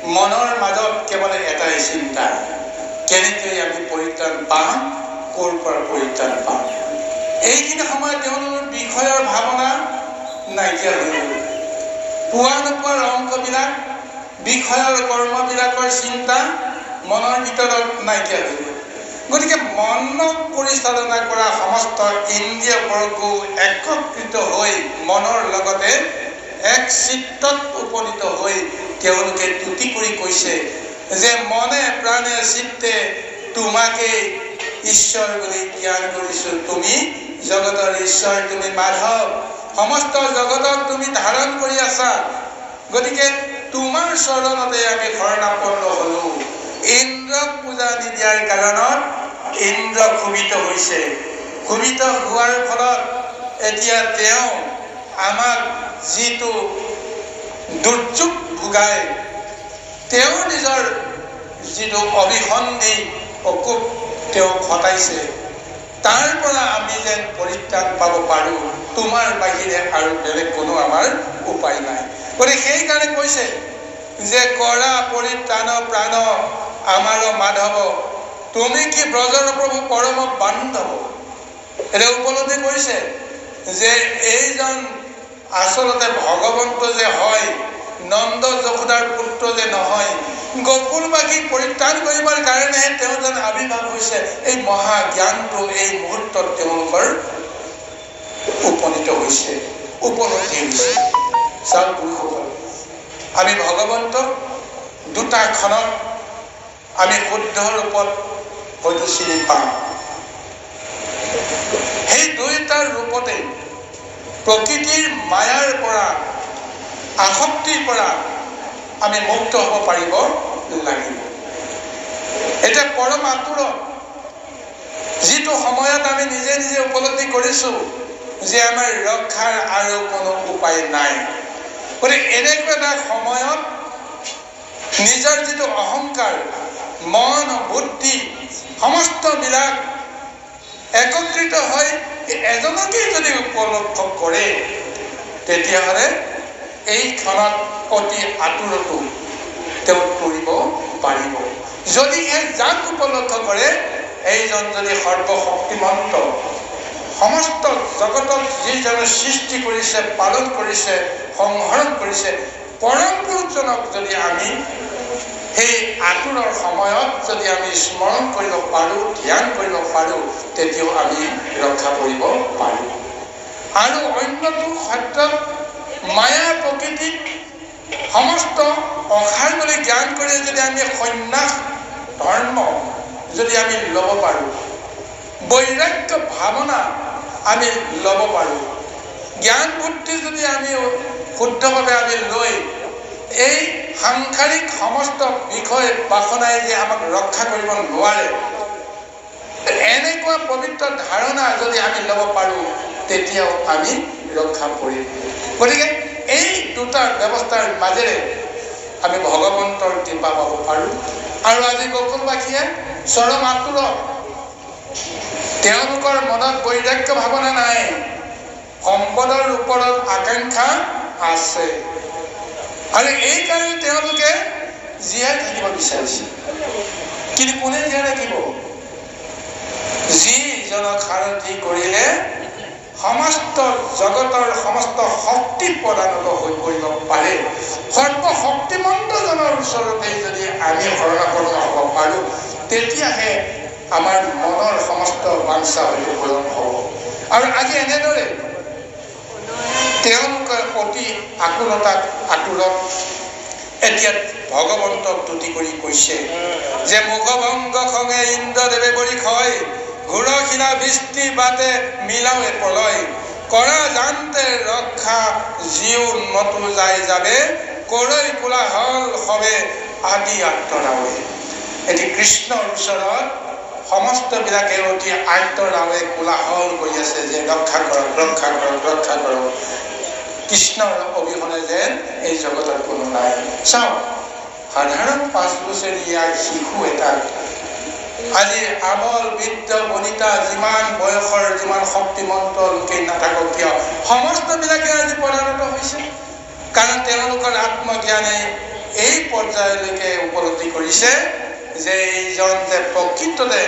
মনৰ মাজত কেৱল এটাই চিন্তা, কেনেকৈ আমি পৰিত্ৰাণ পাম, ক'ৰ পৰা পৰিত্ৰাণ পাম। এইখিনি সময়ত তেওঁলোকৰ বিষয়ৰ ভাৱনা নাইকিয়া হৈ গ'ল। পোৱা নোপোৱাৰ অংকবিলাক, বিষয়ৰ কৰ্মবিলাকৰ চিন্তা মনৰ ভিতৰত নাইকিয়া হৈ গ'ল। গতিকে মনক পৰিচালনা কৰা সমস্ত ইন্দ্ৰিয় বৰ্গ একত্ৰিত হৈ মনৰ লগতে এক চিত্তত উপনীত হৈ তেওঁলোকে তুতি কৰি কৈছে যে মনে প্ৰাণে চিত্তে তোমাকে ঈশ্বৰ বুলি জ্ঞান কৰিছো। তুমি জগতৰ ঈশ্বৰ, তুমি মাধৱ, সমস্ত জগতক তুমি ধাৰণ কৰি আছা। গতিকে তোমাৰ চৰণতে আমি শৰণাপন্ন হলো। ইন্দ্ৰক পূজা নিদিয়াৰ কাৰণত ইন্দ্ৰ ক্ষোভিত হৈছে। ক্ষোভিত হোৱাৰ ফলত এতিয়া তেওঁ আমাক যিটো দুৰ্যোগ ভোগাই, তেওঁ নিজৰ যিটো অভিসন্ধি অকুপ তেওঁ ঘটাইছে, তাৰ পৰা আমি যেন পৰিত্ৰাণ পাব পাৰোঁ, তোমাৰ বাহিৰে আৰু বেলেগ কোনো আমাৰ উপায় নাই। গতিকে সেইকাৰণে কৈছে যে কৰা পৰিত্ৰাণ প্ৰাণ আমাৰ মাধৱ, তুমি কি ব্ৰজৰ প্ৰভু পৰম বান্ধৱ। এতিয়া উপলব্ধি কৰিছে যে এইজন আচলতে ভগৱন্ত যে হয়, নন্দ যশোদাৰ পুত্ৰ যে নহয়, গোকুলবাসীক পৰিত্ৰাণ কৰিবৰ কাৰণেহে তেওঁ যেন আৱিৰ্ভাৱ হৈছে। এই মহাজ্ঞানটো এই মুহূৰ্তত তেওঁলোকৰ উপনীত হৈছে, উপলব্ধি হৈছে। চাওক গুৰুসকল, আমি ভগৱন্তক দুটা ক্ষণত আমি শুদ্ধ ৰূপত হয়তো চিনি পাওঁ। সেই দুইটা ৰূপতে প্ৰকৃতিৰ মায়াৰ পৰা, আসক্তিৰ পৰা আমি মুক্ত হ'ব পাৰিব লাগিব। এতিয়া পৰম আতুৰত যিটো সময়ত আমি নিজে নিজে উপলব্ধি কৰিছো যে আমাৰ ৰক্ষাৰ আৰু কোনো উপায় নাই। গতিকে এনেকুৱা এটা সময়ত নিজৰ যিটো অহংকাৰ, মন বুদ্ধি সমস্তবিলাক একত্ৰিত হৈ এজনকেই যদি উপলব্ধ কৰে, তেতিয়াহ'লে এই ক্ষণত অতি আতুৰতো তেওঁ কৰিব পাৰিব। যদি যাক উপলব্ধ কৰে, এইজন যদি সৰ্বশক্তিমন্ত, সমস্ত জগতত যিজনে সৃষ্টি কৰিছে, পালন কৰিছে, সংহৰণ কৰিছে, পৰম পুৰুষজনক যদি আমি সেই আতুৰৰ সময়ত যদি আমি স্মৰণ কৰিব পাৰোঁ, ধ্যান কৰিব পাৰোঁ, তেতিয়াও আমি ৰক্ষা কৰিব পাৰোঁ। আৰু অন্যটো সত্য, মায়া প্ৰকৃতিক সমস্ত অসাৰ বুলি জ্ঞান কৰি যদি আমি সন্ন্যাস ধৰ্ম যদি আমি ল'ব পাৰোঁ, বৈৰাগ্য ভাৱনা আমি ল'ব পাৰোঁ, জ্ঞান বুদ্ধি যদি আমি শুদ্ধভাৱে আমি লৈ এই সাংসাৰিক সমস্ত বিষয় বাসনাই যে আমাক ৰক্ষা কৰিব নোৱাৰে, এনেকুৱা পবিত্ৰ ধাৰণা যদি আমি ল'ব পাৰোঁ, তেতিয়াও আমি ৰক্ষা কৰিম। গতিকে এই দুটা ব্যৱস্থাৰ মাজেৰে আমি ভগৱন্তৰ কৃপা পাব পাৰোঁ। আৰু আজি গোকুলবাসীয়ে চৰম আতুৰ তেওঁলোকৰ মনত বৈৰাগ্য ভাৱনা নাই সম্পদৰ ওপৰত আকাংক্ষা আছে আৰু এই কাৰণে তেওঁলোকে জীয়াই থাকিব বিচাৰিছে কিন্তু কোনে জীয়াই থাকিব যিজনক সাৰথি কৰিলে সমস্ত জগতৰ সমস্ত শক্তি প্ৰদানক হৈ পৰিব পাৰে সৰ্বশক্তিমন্তজনৰ ওচৰতে যদি আমি শৰণাপন্ন হ'ব পাৰোঁ তেতিয়াহে আমাৰ মনৰ সমস্ত বাঞ্ছা হয়তো পূৰণ হ'ব আৰু আজি এনেদৰে তেওঁলোকৰ অতি আতুৰত এতিয়া ভগৱন্তক তুতি কৰি কৈছে যে মুখভংগ খঙে ইন্দ্ৰদেৱে বৰি খয় ঘোৰশিলা বৃষ্টি বাটে মিলাৱে প্ৰলয় কৰা জানতে ৰক্ষা জিও নতু যায় যাবে কৰৈ কোলাহল হবে আদি আত্মৰাৱে এটি কৃষ্ণৰ ওচৰত সমস্তবিলাকে অতি আত্মৰাৱে কোলাহল কৰি আছে যে ৰক্ষা কৰক ৰক্ষা কৰক ৰক্ষা কৰক কৃষ্ণৰ অবিহনে যেন এই জগতৰ কোনো নাই চাওক সাধাৰণ 5 বছৰীয়া শিশু এটা আজি আবল বৃদ্ধ বনিতা যিমান বয়সৰ যিমান শক্তিমন্ত লোকে নাথাকক কিয় সমস্তবিলাকে আজি পদানত হৈছে কাৰণ তেওঁলোকৰ আত্মজ্ঞানে এই পৰ্যায়লৈকে উপলব্ধি কৰিছে যে এইজন যে প্ৰকৃততে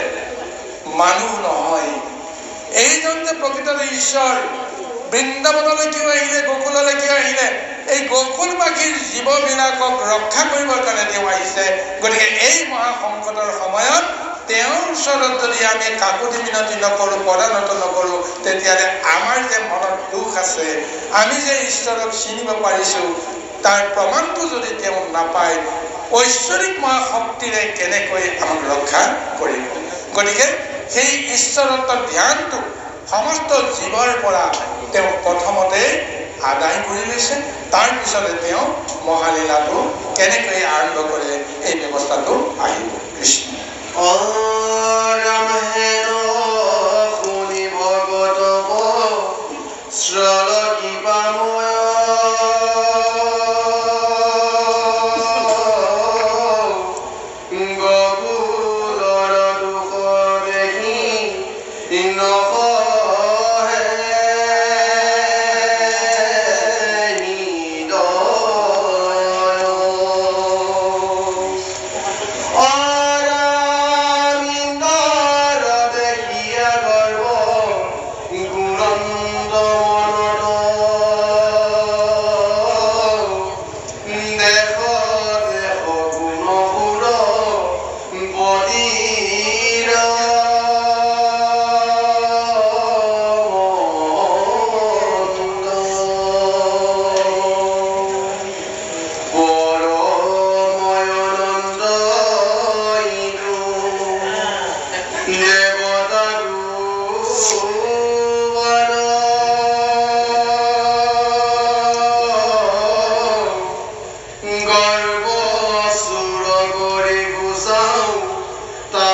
মানুহ নহয় এইজন যে প্ৰকৃততে ঈশ্বৰ বৃন্দাবনলৈ কিয় আহিলে গোকুললৈ কিয় আহিলে এই গোকুলবাসীৰ জীৱবিলাকক ৰক্ষা কৰিবৰ কাৰণে তেওঁ আহিছে গতিকে এই মহাসংকটৰ সময়ত তেওঁৰ ওচৰত যদি আমি কাকুতি মিনতি নকৰোঁ পদানত নকৰোঁ তেতিয়াহ'লে আমাৰ যে মনত দুখ আছে আমি যে ঈশ্বৰক চিনিব পাৰিছোঁ তাৰ প্ৰমাণটো যদি তেওঁ নাপায় ঐশ্বৰিক মহাশক্তিৰে কেনেকৈ আমাক ৰক্ষা কৰিব গতিকে সেই ঈশ্বৰত্ব ধ্যানটো সমস্ত জীৱৰ পৰা তেওঁ প্ৰথমতে আদায় কৰি লৈছে তাৰপিছতে তেওঁ মহালীলাটো কেনেকৈ আৰম্ভ কৰে এই ব্যৱস্থাটো আহিব কৃষ্ণ গৰ্ব সুৰ কৰে গুসাও তা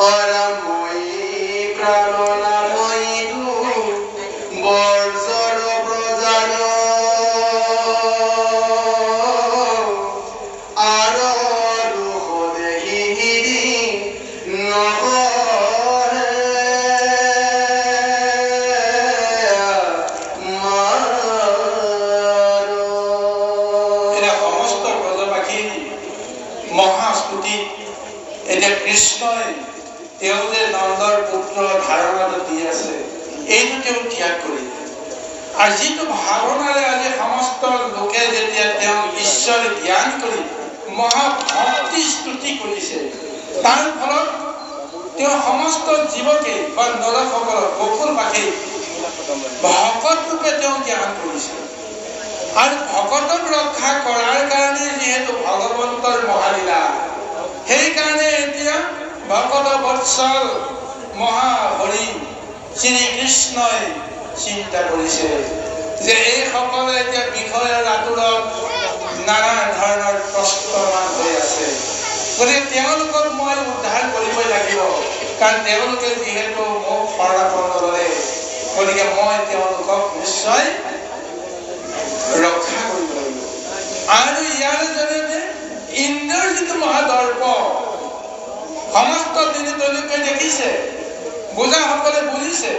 অৰাময়ী প্ৰাণনাময়ী বৰ্জৰ প্ৰজান আৰ দুঃখ দেহি নহে এটা সমস্ত ব্ৰজবাসী মহাস্তুতি এতিয়া কৃষ্ণই তেওঁ যে নন্দৰ পুত্ৰ ধাৰণাটো দি আছে এইটো তেওঁ ত্যাগ কৰিলে আৰু যিটো ভাৱনাৰে আজি সমস্ত লোকে যেতিয়া তেওঁ ঈশ্বৰ জ্ঞান কৰি মহাভক্তি স্তুতি কৰিছে তাৰ ফলত তেওঁ সমস্ত জীৱকে বা নৰসকলক গোকুলবাসী ভকত ৰূপে তেওঁ জ্ঞান কৰিছে আৰু ভকতক ৰক্ষা কৰাৰ কাৰণে যিহেতু ভগৱন্তৰ মহালীলা সেইকাৰণে এতিয়া ভকত বৎসল মহাহৰি শ্ৰীকৃষ্ণই চিন্তা কৰিছে যে এইসকলে এতিয়া বিষয়ৰ আতুৰত নানা ধৰণৰ কষ্টমান হৈ আছে গতিকে তেওঁলোকক মই উদ্ধাৰ কৰিবই লাগিব কাৰণ তেওঁলোকে যিহেতু মোক শৰণাপন্ন ল'লে গতিকে মই তেওঁলোকক নিশ্চয় ৰক্ষা কৰিব লাগিব আৰু ইয়াৰ জৰিয়তে ইন্দ্ৰৰ যিটো মহাদৰ্প সমস্ত দিনে তেওঁলোকে দেখিছে বুজাসকলে বুজিছে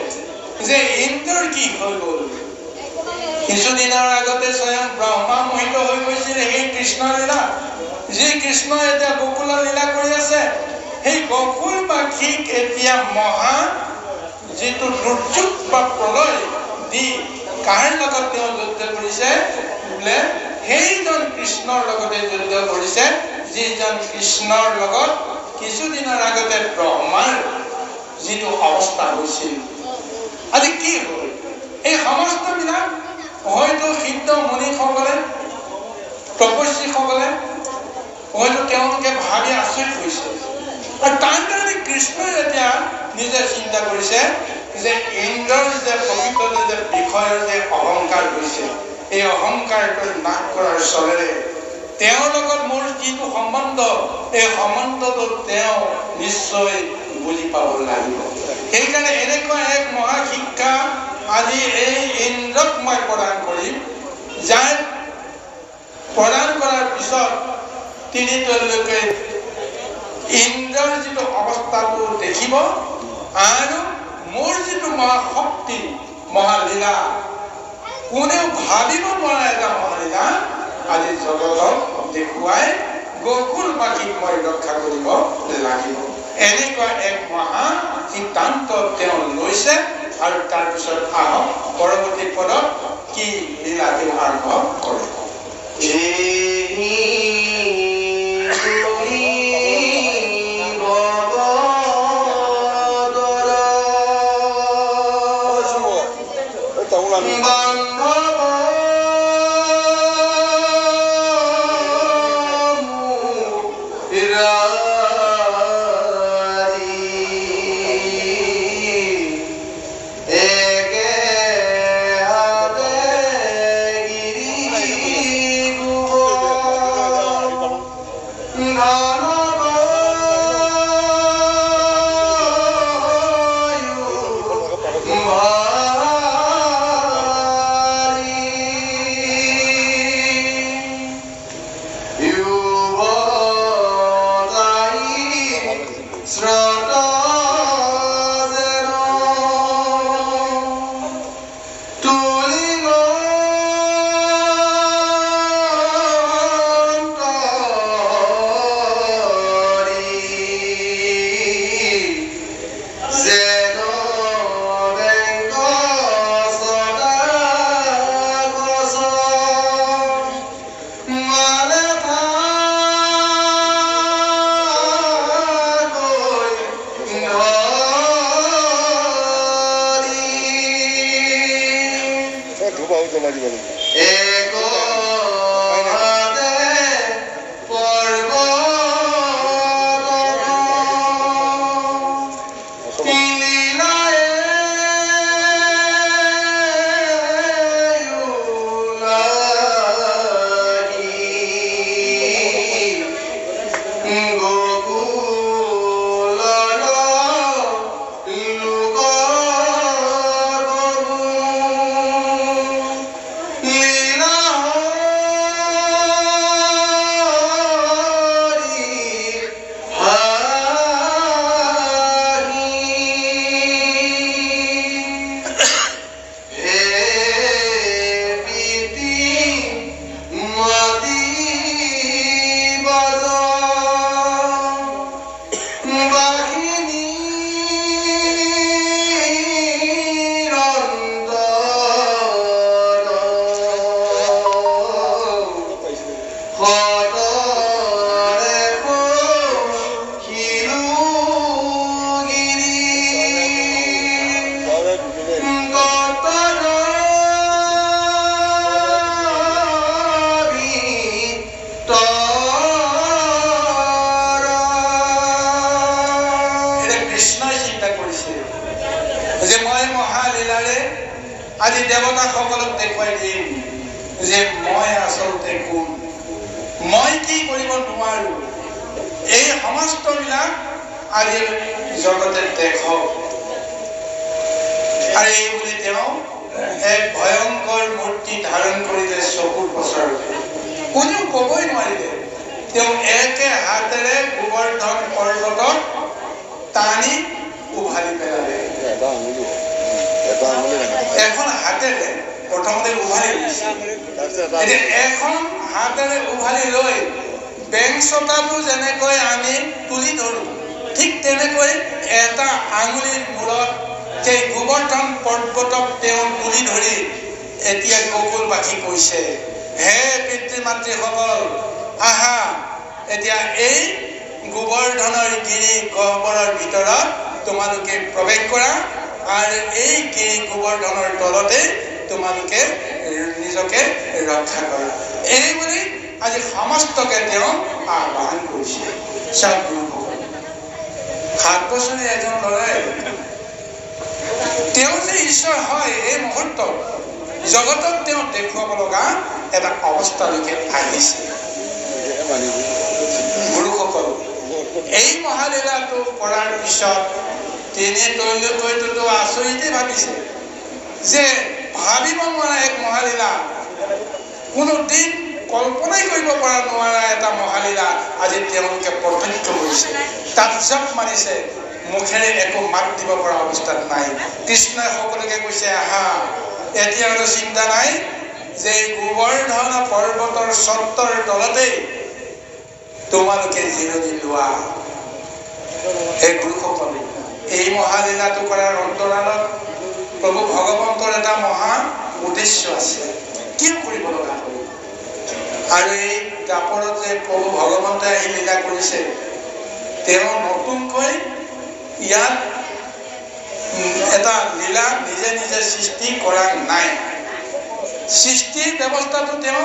যে ইন্দ্ৰৰ কি হৈ গ'ল কিছুদিনৰ আগতে স্বয়ং ব্ৰহ্মা মোহিত হৈ গৈছিল সেই কৃষ্ণৰ লীলা যি কৃষ্ণ এতিয়া গোকুলৰ লীলা কৰি আছে সেই গোকুলবাসীক এতিয়া মহা যিটো দুৰ্যোগ বা প্ৰলয় দি কাৰ লগত তেওঁ যুদ্ধ কৰিছে বোলে সেইজন কৃষ্ণৰ লগতে যুদ্ধ কৰিছে যিজন কৃষ্ণৰ লগত কিছুদিনৰ আগতে ব্ৰহ্মাৰ যিটো অৱস্থা হৈছিল আজি কি হ'ল এই সমস্তবিলাক হয়তো সিদ্ধ মুনিসকলে তপস্বীসকলে হয়তো তেওঁলোকে ভাবি আচৰিত হৈছে আৰু তাৰ কাৰণে কৃষ্ণই এতিয়া নিজে চিন্তা কৰিছে যে ইন্দ্ৰৰ যে প্ৰকৃত যে বিষয়ৰ যে অহংকাৰ হৈছে এই অহংকাৰটো নাশ কৰাৰ চলেৰে তেওঁৰ লগত মোৰ যিটো সম্বন্ধ এই সম্বন্ধটো তেওঁ নিশ্চয় বুজি পাব লাগিব সেইকাৰণে এনেকুৱা এক মহা শিক্ষা আজি এই ইন্দ্ৰক মই প্ৰদান কৰিম যাৰ প্ৰদান কৰাৰ পিছত তিনি তেওঁলোকে ইন্দ্ৰৰ যিটো অৱস্থাটো দেখিব আৰু মোৰ যিটো মহাশক্তি মহালীলা কোনেও ভাবিব নোৱাৰা এটা মহালীলা আজি জগতক দেখুৱাই গোকুলবাসীক মই ৰক্ষা কৰিব লাগিব এনেকুৱা এক মহা সিদ্ধান্ত তেওঁ লৈছে আৰু তাৰপিছত আহক পৰৱৰ্তী পদত কি লীলা তেওঁ আৰম্ভ কৰে Gokula কৃষ্ণই চিন্তা কৰিছে যে মই মহালীলাৰে আজি দেৱতাসকলক দেখুৱাই দিম যে মই আচলতে কোন, মই কি কৰিব নোৱাৰো। এই সমস্তবিলাক আজি জগতে দেখক। আৰু এই বুলি তেওঁ এক ভয়ংকৰ মূৰ্তি ধাৰণ কৰিলে চকুৰ ওচৰত। কোনেও ক'বই নোৱাৰিলে। তেওঁ একে হাতেৰে গোবৰ্ধন পৰ্বতক টানি উভালি পেলালে। এখন হাতেৰে প্ৰথমতে উভালি লৈছে। এখন হাতেৰে উভালি লৈ বেংচতাটো যেনেকৈ আমি তুলি ধৰো, ঠিক তেনেকৈ এটা আঙুলিৰ মূৰত সেই গোবৰ্ধন পৰ্বতক তেওঁ তুলি ধৰি এতিয়া গকুলবাসী কৈছে, হে পিতৃ মাতৃসকল, আহা এতিয়া এই গোবৰ্ধনৰ গিৰি গহ্বৰৰ ভিতৰত তোমালোকে প্ৰৱেশ কৰা আৰু এই গিৰি গোবৰ্ধনৰ তলতে তোমালোকে নিজকে ৰক্ষা কৰা। এই বুলি আজি সমস্তকে তেওঁ আহ্বান কৰিছে। 7 বছৰীয়া এজন ল'ৰাই তেওঁ যে ঈশ্বৰ হয় এই মুহূৰ্তত জগতক তেওঁ দেখুৱাব লগা এটা অৱস্থালৈকে আহিছে। গুৰুসকল, এই মহালীলাটো কৰাৰ পিছত তেওঁলোকেতো আচৰিতে ভাবিছে যে ভাবিব নোৱাৰা এক মহালীলা, কোনো দিন কল্পনাই কৰিব পৰা নোৱাৰা এটা মহালীলা আজি তেওঁলোকে প্ৰত্যক্ষ কৰিছে। তাজ্জব মানিছে, মুখেৰে একো মাত দিব পৰা অৱস্থাত নাই। কৃষ্ণই সকলোকে কৈছে, আহা এতিয়া আৰু চিন্তা নাই যে গোবৰ্ধন পৰ্বতৰ চত্বৰ তলতেই তোমালোকে জিৰণি লোৱা। এই গুৰুসকল, এই মহালীলাটো কৰাৰ অন্তৰালত প্ৰভু ভগৱন্তৰ এটা মহা উদ্দেশ্য আছে। কি কৰিব লগা হ'ল? আৰু এই দাপৰত যে প্ৰভু ভগৱন্তই আহি লীলা কৰিছে, তেওঁ নতুনকৈ ইয়াত এটা লীলা নিজে নিজে সৃষ্টি কৰা নাই। সৃষ্টিৰ ব্যৱস্থাটো তেওঁ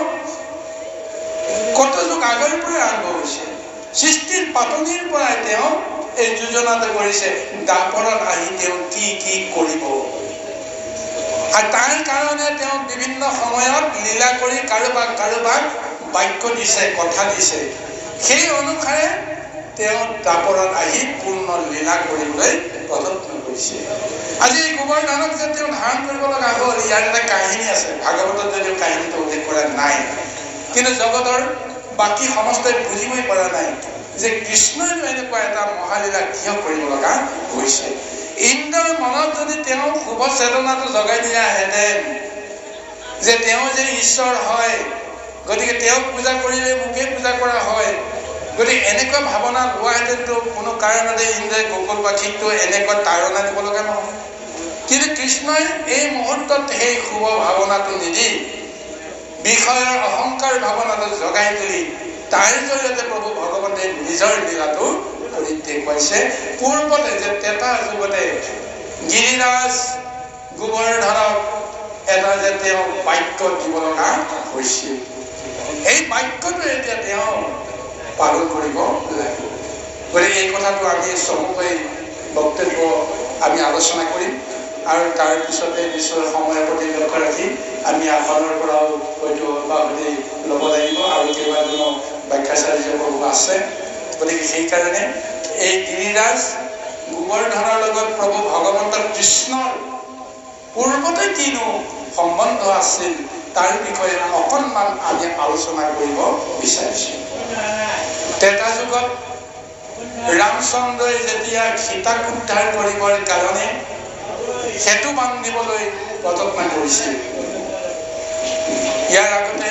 কত যুগ আগৰ পৰাই আৰম্ভ হৈছে। সৃষ্টিৰ পাতনিৰ পৰাই তেওঁ এই যোজনাটো কৰিছে, দাপৰত আহি তেওঁ কি কি কৰিব। আৰু তাৰ কাৰণে তেওঁ বিভিন্ন সময়ত লীলা কৰি কাৰোবাক কাৰোবাক বাক্য দিছে, কথা দিছে। সেই অনুসাৰে তেওঁ দাপৰত আহি পূৰ্ণ লীলা কৰিবলৈ প্ৰযত্ন কৰিছে। আজি এই গোবৰ্ধনক যে তেওঁ ধাৰণ কৰিব লগা হ'ল, ইয়াৰ এটা কাহিনী আছে। ভাগৱতত যদিও কাহিনীটো উল্লেখ কৰা নাই, কিন্তু জগতৰ বাকী সমস্তই বুজিবই পৰা নাই যে কৃষ্ণই এনেকুৱা এটা মহালীলা কিয় কৰিব লগা হৈছে। ইন্দ্ৰৰ মনত যদি তেওঁ শুভ চেতনাটো জগাই দিয়াহেঁতেন যে তেওঁ যে ঈশ্বৰ হয়, গতিকে তেওঁক পূজা কৰিলে মোকে পূজা কৰা হয়, গতিকে এনেকুৱা ভাৱনা লোৱাহেঁতেনতো কোনো কাৰণতে ইন্দ্ৰই গোকুলবাসীকটো এনেকুৱা তাৰণা দিব লগা নহয়। কিন্তু কৃষ্ণই এই মুহূৰ্তত সেই শুভ ভাৱনাটো নিদি বিষয়ৰ অহংকাৰ ভাৱনাটো জগাই তুলি তাৰ জৰিয়তে প্ৰভু ভগৱন্তে নিজৰ লীলাটো কৰি দেখুৱাইছে। পূৰ্বতে যে তেতা যুগতে গিৰিৰাজ গোবৰ্ধনক এটা যে তেওঁ বাক্য দিব লগা হৈছিল, এই বাক্যটো এতিয়া তেওঁ পালন কৰিব লাগিব। গতিকে এই কথাটো আমি চমুকৈ বক্তব্য আমি আলোচনা কৰিম আৰু তাৰ পিছতে নিশ্চয় সময়ৰ প্ৰতি লক্ষ্য ৰাখি আমি আসনৰ পৰাও হয়তো বাহুতি ল'ব লাগিব আৰু কেইবাজনো ব্যাখ্যাচাৰ্য প্ৰভু আছে। গতিকে সেইকাৰণে এই গিৰিৰাজ গোবৰ্ধনৰ লগত প্ৰভু ভগৱন্ত কৃষ্ণৰ পূৰ্বতে কিনো সম্বন্ধ আছিল তাৰ বিষয়ে অকণমান আমি আলোচনা কৰিব বিচাৰিছোঁ। তেতা যুগত ৰামচন্দ্ৰই যেতিয়া সীতাক উদ্ধাৰ কৰিবৰ কাৰণে সেতু বান্ধিবলৈ প্ৰযত্ন কৰিছিল, ইয়াৰ আগতে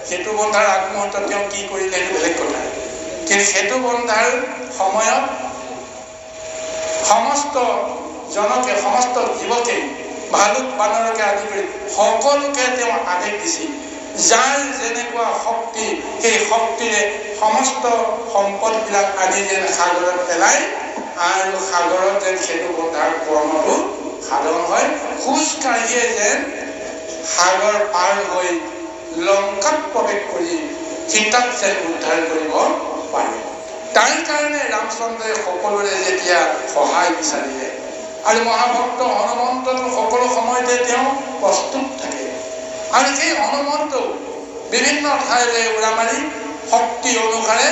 সেতু বন্ধাৰ আগমুহূৰ্তত তেওঁ কি কৰিলে সেইটো বেলেগ কথা। কিন্তু সেতু বন্ধাৰ সময়ত সমস্ত জনকে, সমস্ত জীৱকে, ভালুক বানৰকে আদি কৰি সকলোকে তেওঁ আদেশ দিছিল, যাৰ যেনেকুৱা শক্তি সেই শক্তিৰে সমস্ত সম্পদবিলাক আনি যেন সাগৰত পেলাই আৰু সাগৰত যেন সেতু বন্ধাৰ কৰ্মটো সাধন হয়, খোজ কাঢ়িয়ে যেন সাগৰ পাৰ হৈ লংকাত প্ৰৱেশ কৰি সীতাক যেন উদ্ধাৰ কৰিব পাৰে। তাৰ কাৰণে ৰামচন্দ্ৰই সকলোৰে যেতিয়া সহায় বিচাৰিলে আৰু মহাভক্ত হনুমন্তটো সকলো সময়তে তেওঁ প্ৰস্তুত থাকে আৰু সেই হনুমন্ত বিভিন্ন ঠাইলৈ উৰা মাৰি শক্তি অনুসাৰে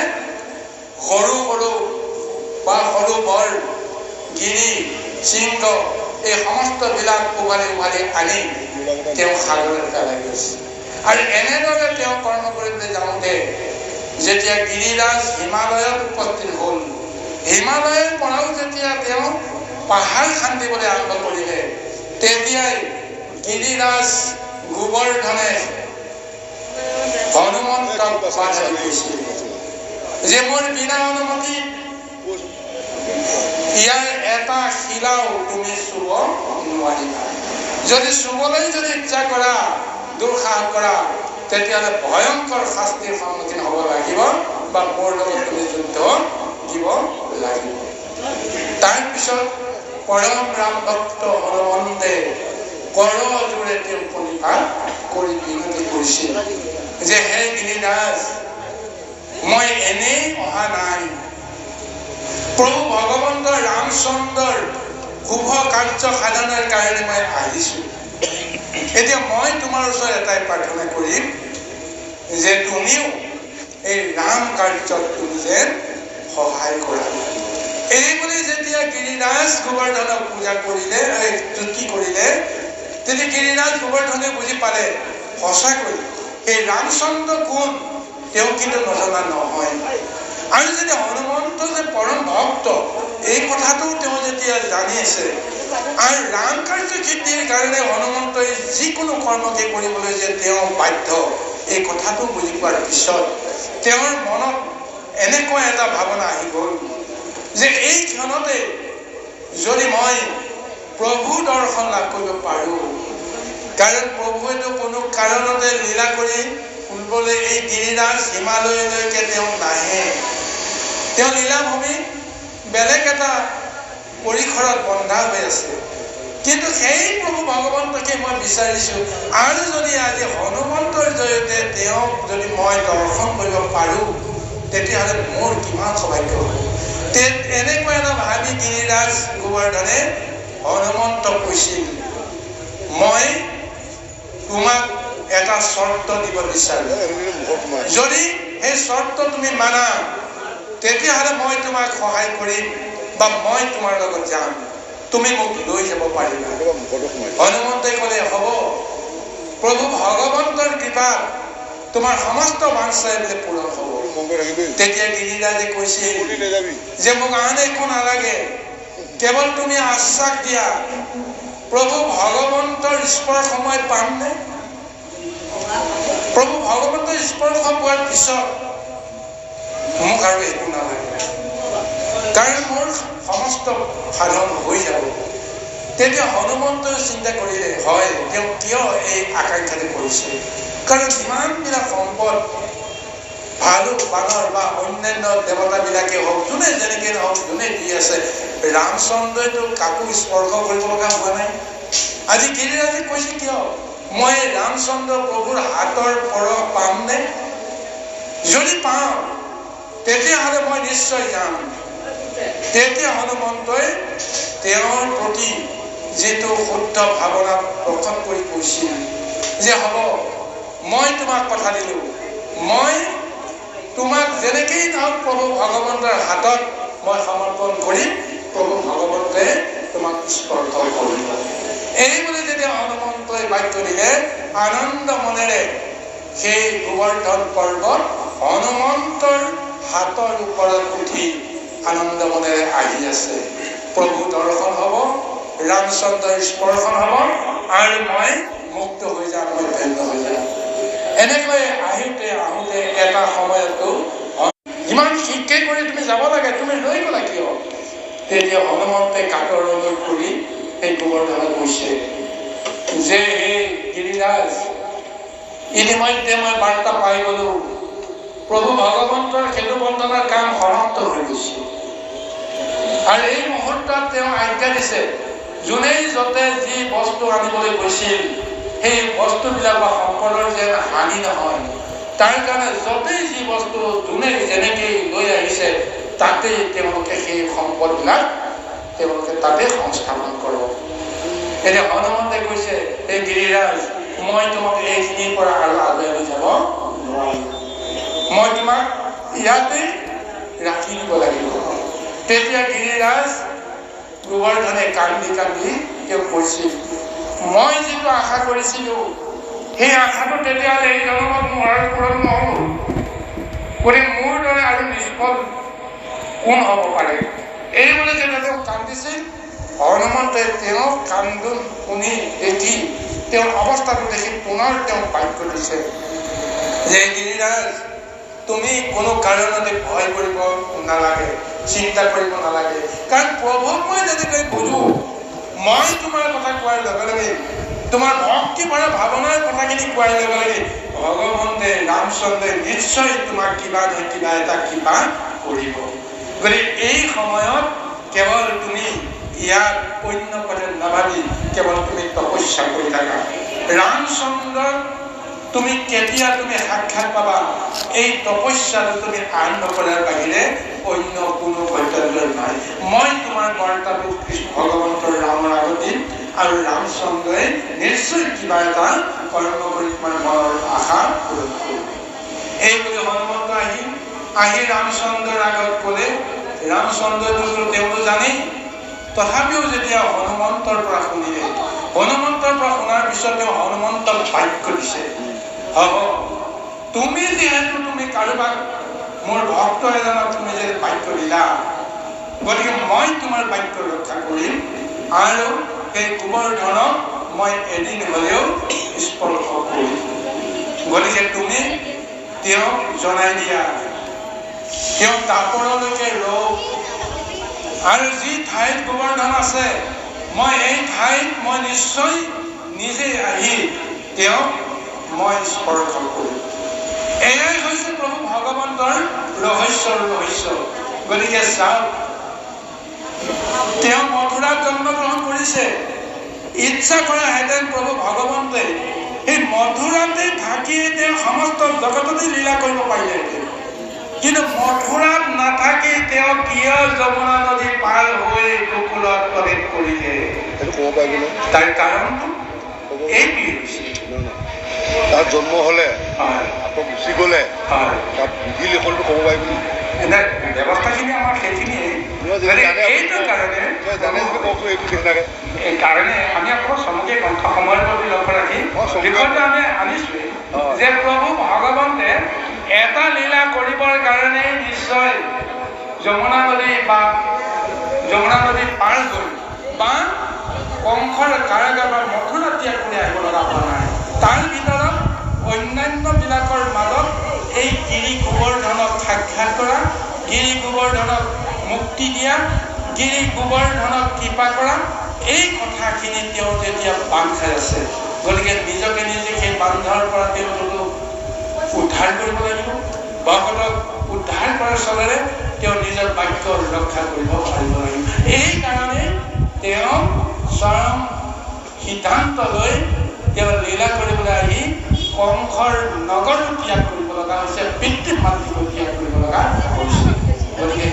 সৰু সৰু বা সৰু বৰ গিৰি সিংহ এই সমস্তবিলাক উভালি উভালি আনি তেওঁ সাগৰত পেলাই গৈছে আৰু এনেদৰে তেওঁ কৰ্ম কৰিবলৈ যাওঁতে যেতিয়া গিৰিৰাজ হিমালয়ত উপস্থিত হ'ল হিমালয়ৰ পৰাও যেতিয়া তেওঁ পাহাৰ খান্দিবলৈ আৰম্ভ কৰিলে তেতিয়াই গিৰিৰাজ গোবৰ্ধনে হনুমন্তক বাধা দিছিল যে মোৰ বিনা অনুমতি ইয়াৰ এটা শিলাও তুমি চুব নোৱাৰিবা যদি চুবলৈ যদি ইচ্ছা কৰা দুঃসাহস কৰা তেতিয়াহ'লে ভয়ংকৰ শাস্তিৰ সন্মুখীন হ'ব লাগিব বা মোৰ লগত তুমি যুদ্ধ দিব লাগিব তাৰপিছত পৰম ৰাম ভক্ত হনুমন্তে কৰজোৰে তেওঁ প্ৰণিপাত কৰি বিনতি কৰিছিল যে হে গিৰিৰাজ মই এনেই অহা নাই প্ৰভু ভগৱন্ত ৰামচন্দ্ৰৰ শুভ কাৰ্য সাধনৰ কাৰণে মই আহিছোঁ এতিয়া মই তোমাৰ ওচৰত এটাই প্ৰাৰ্থনা কৰিম যে তুমিও এই ৰাম কাৰ্যত তুমি যেন সহায় কৰা এই বুলি যেতিয়া গিৰিৰাজ গোবৰ্ধনক পূজা কৰিলে স্তুতি কৰিলে তেতিয়া গিৰিৰাজ গোবৰ্ধনে বুজি পালে সঁচাকৈ এই ৰামচন্দ্ৰ কোন তেওঁ কিন্তু নজনা নহয় আৰু যদি হনুমন্ত যে পৰম ভক্ত এই কথাটো তেওঁ যেতিয়া জানি আছে আৰু ৰাম কাৰ্য সিদ্ধিৰ কাৰণে হনুমন্তই যিকোনো কৰ্মকে কৰিবলৈ যে তেওঁ বাধ্য এই কথাটো বুজি পোৱাৰ পিছত তেওঁৰ মনত এনেকুৱা এটা ভাৱনা আহি গ'ল যে এই ক্ষণতে যদি মই প্ৰভু দৰ্শন লাভ কৰিব পাৰোঁ কাৰণ প্ৰভুৱেতো কোনো কাৰণতে লীলা কৰি ফুৰিবলৈ এই গিৰিৰাজ হিমালয়লৈকে তেওঁ নাহে তেওঁ লীলাভূমি বেলেগ এটা পৰিসৰত বন্ধা হৈ আছে কিন্তু সেই প্ৰভু ভগৱন্তকে মই বিচাৰিছোঁ আৰু যদি আজি হনুমন্তৰ জৰিয়তে তেওঁক যদি মই দৰ্শন কৰিব পাৰোঁ তেতিয়াহ'লে মোৰ কিমান সৌভাগ্য হ'ব এনেকুৱা এটা ভাবি গিৰিৰাজ গোবৰ্ধনে হনুমন্তক কৈছিল মই তোমাক এটা চৰ্ত দিব বিচাৰোঁ যদি সেই চৰ্ত তুমি মানা তেতিয়াহ'লে মই তোমাক সহায় কৰিম বা মই তোমাৰ লগত যাম তুমি মোক লৈ যাব পাৰিবা হনুমন্তে ক'লে হ'ব প্ৰভু ভগৱন্তৰ কৃপাত তোমাৰ সমস্ত বাঞ্ছাই বোলে পূৰণ হ'ব তেতিয়া গিৰিৰাজে কৈছিল যে মোক আন একো নালাগে কেৱল তুমি আশ্বাস দিয়া প্ৰভু ভগৱন্তৰ স্পৰ্শ মই পামনে প্ৰভু ভগৱন্তৰ স্পৰ্শ পোৱাৰ পিছত মোক আৰু একো নালাগে কাৰণ মোৰ সমস্ত সাধন হৈ যাব তেতিয়া হনুমন্তই চিন্তা কৰিলে হয় তেওঁ কিয় এই আকাংক্ষাটো কৰিছে কাৰণ যিমানবিলাক সম্পদ ভালু বানৰ বা অন্যান্য দেৱতাবিলাকে হওক যোনে যেনেকৈ নহওক যোনে দি আছে ৰামচন্দ্ৰইতো কাকো স্পৰ্শ কৰিব লগা হোৱা নাই আজি গিৰিৰাজে কৈছে কিয় মই ৰামচন্দ্ৰ প্ৰভুৰ হাতৰ পৰশ পামনে যদি পাওঁ তেতিয়াহ'লে মই নিশ্চয় যাম তেতিয়া হনুমন্তই তেওঁৰ প্ৰতি যিটো শুদ্ধ ভাৱনা প্ৰকট কৰি কৈছিল যে হ'ব মই তোমাক কথা দিলোঁ মই তোমাক যেনেকেই নহওক প্ৰভু ভগৱন্তৰ হাতত মই সমৰ্পণ কৰিম প্ৰভু ভগৱন্তে তোমাক স্পৰ্শ কৰিব এই বুলি যেতিয়া হনুমন্তই বাক্য দিলে আনন্দ মনেৰে সেই গোবৰ্ধন পৰ্বত হনুমন্তৰ হাতৰ ওপৰত উঠি আনন্দ মনেৰে আহি আছে প্ৰভু দৰ্শন হ'ব ৰামচন্দ্ৰৰ স্পৰ্শন হ'ব আৰু মই মুক্ত হৈ যাম মই ধন্য হৈ যাম এনেকৈ আহোঁতে এটা সময়তো ইমান শিক্ষা কৰি তুমি যাব লাগে তুমি ৰৈ গ'লা কিয় তেতিয়া হনুমন্তে কাতৰলৈ কৰি সেই গোবৰ্ধনক কৈছে যে হে গিৰিৰাজ ইতিমধ্যে মই বাৰ্তা পাই গ'লোঁ প্ৰভু ভগৱন্তৰ সেতু বন্ধনৰ কাম সমাপ্ত হৈ গৈছে আৰু এই মুহূৰ্তত তেওঁ আজ্ঞা দিছে যোনেই য'তে যি বস্তু আনিবলৈ গৈছিল সেই বস্তুবিলাক বা সম্পদৰ যেন হানি নহয় তাৰ কাৰণে য'তেই যি বস্তু যোনে যেনেকৈ লৈ আহিছে তাতে তেওঁলোকে সেই সম্পদবিলাক তেওঁলোকে তাতে সংস্থাপন কৰক। এতিয়া হনুমন্তে কৈছে, এই গিৰিৰাজ, মই তোমাক এইখিনিৰ পৰা আৰু আগুৱাই লৈ যাব নোৱাৰিম, মই তোমাক ইয়াতে ৰাখি দিব লাগিব। তেতিয়া গিৰিৰাজ গোবৰ্ধনে কান্দি কান্দি তেওঁ কৈছিল, মই যিটো আশা কৰিছিলো সেই আশাটো তেতিয়াহ'লে এই জনমত মোৰ আৰু পূৰণ নহ'ব। গতিকে মোৰ দৰে আৰু নিষ্ফল কোন হ'ব পাৰে? এইবুলি যেতিয়া তেওঁ কান্দিছিল, হনুমন্তে তেওঁৰ কান্দোন শুনি দেখি তেওঁৰ অৱস্থাটো দেখি পুনৰ তেওঁ বাক্য দিছে যে, গিৰিৰাজ, তুমি কোনো কাৰণতে ভয় কৰিব নালাগে, চিন্তা কৰিব নালাগে। কাৰণ প্ৰভুক মই যেনেকৈ বুজো, মই তোমাৰ কথা কোৱাৰ লগে লগে, তোমাৰ ভক্তি ভৰা ভাৱনাৰ কথাখিনি কোৱাৰ লগে লগে ভগৱন্তে ৰামচন্দ্ৰই নিশ্চয় তোমাক কিবা নহয় কিবা এটা কৃপা কৰিব। গতিকে এই সময়ত কেৱল তুমি ইয়াত অন্য কথা নাভাবি কেৱল তুমি তপস্যা কৰি থাকা। ৰামচন্দ্ৰক তুমি কেতিয়া তুমি সাক্ষাৎ পাবা, এই তপস্যাটো তুমি আৰম্ভ কৰাৰ বাহিৰে অন্য কোনো গত্যন্তৰ নাই। মই তোমাৰ বাৰ্তাটো ভগৱন্তৰ ৰামৰ আগত দিম আৰু ৰামচন্দ্ৰই নিশ্চয় কিবা এটা কৰ্ম কৰি তোমাৰ মনৰ আশা পূৰণ কৰিব। এইবুলি হনুমন্ত আহি ৰামচন্দ্ৰৰ আগত ক'লে। ৰামচন্দ্ৰটো তেওঁলোকে জানেই, তথাপিও যেতিয়া হনুমন্তৰ পৰা শুনিলে, হনুমন্তৰ পৰা শুনাৰ পিছত তেওঁ হনুমন্তক বাক্য দিছে, হ'ব, তুমি যিহেতু তুমি কাৰোবাক মোৰ ভক্ত এজনক তুমি যে বাক্য দিলা, গতিকে মই তোমাৰ বাক্য ৰক্ষা কৰিম আৰু সেই গোবৰ্ধনক মই এদিন হ'লেও স্পৰ্শ কৰিম। গতিকে তুমি তেওঁক জনাই দিয়া, তেওঁ দাপৰলৈকে ৰওক, আৰু যি ঠাইত গোবৰ্ধন আছে মই এই ঠাইত মই নিশ্চয় নিজে আহি তেওঁক মই স্পৰ্শ কৰিম। এয়াই হৈছে প্ৰভু ভগৱন্তৰ ৰহস্যৰ ৰহস্য। গতিকে চাওক, তেওঁ মথুৰাত জন্মগ্ৰহণ কৰিছে, ইচ্ছা কৰাহেঁতেন প্ৰভু ভগৱন্তে সেই মথুৰাতে থাকিয়ে তেওঁ সমস্ত জগততে লীলা কৰিব পাৰিলেহেঁতেন, কিন্তু মথুৰাত নাথাকি তেওঁ কিয় যমুনা নদী পাৰ হৈ গোকুলত প্ৰৱেশ কৰিলে? তাৰ কাৰণটো এইটোৱেই হৈছে, তাত জন্ম হলে আকৌ গুচি গলে তাত বিধি লিখনটো ক'ব পাৰিব। ব্যৱস্থাখিনি আমাৰ সেইখিনিয়ে। এইটো কাৰণে আমি আকৌ চমুকৈ গ্ৰন্থ সময়ৰ প্ৰতি লক্ষ্য ৰাখি লিখনটো আমি আনিছোৱেই যে প্ৰভু ভগৱন্তে এটা লীলা কৰিবৰ কাৰণে নিশ্চয় যমুনা নদী পাৰ গ'ল বা কংসৰ কাৰাগাৰ বা মথুৰা ত্যাগ কৰি আহিব লগা হোৱা নাই। তাৰ ভিতৰত অন্যান্যবিলাকৰ মাজত এই গিৰি গোবৰ্ধনক সাক্ষাৎ কৰা, গিৰি গোবৰ্ধনক মুক্তি দিয়া, গিৰি গোবৰ্ধনক কৃপা কৰা, এই কথাখিনি তেওঁ যেতিয়া বান্ধ খাই আছে, গতিকে নিজকে নিজে সেই বান্ধৰ পৰা তেওঁলোকক উদ্ধাৰ কৰিব লাগিব। ভকতক উদ্ধাৰ কৰাৰ চলেৰে তেওঁ নিজৰ বাক্য ৰক্ষা কৰিব পাৰিব লাগিব। এই কাৰণে তেওঁ চৰম সিদ্ধান্ত লৈ তেওঁ লীলা কৰিবলৈ আহি কংসৰ নগৰ ত্যাগ কৰিব লগা হৈছে, পিতৃ মাতৃক ত্যাগ কৰিব লগা হৈছে। গতিকে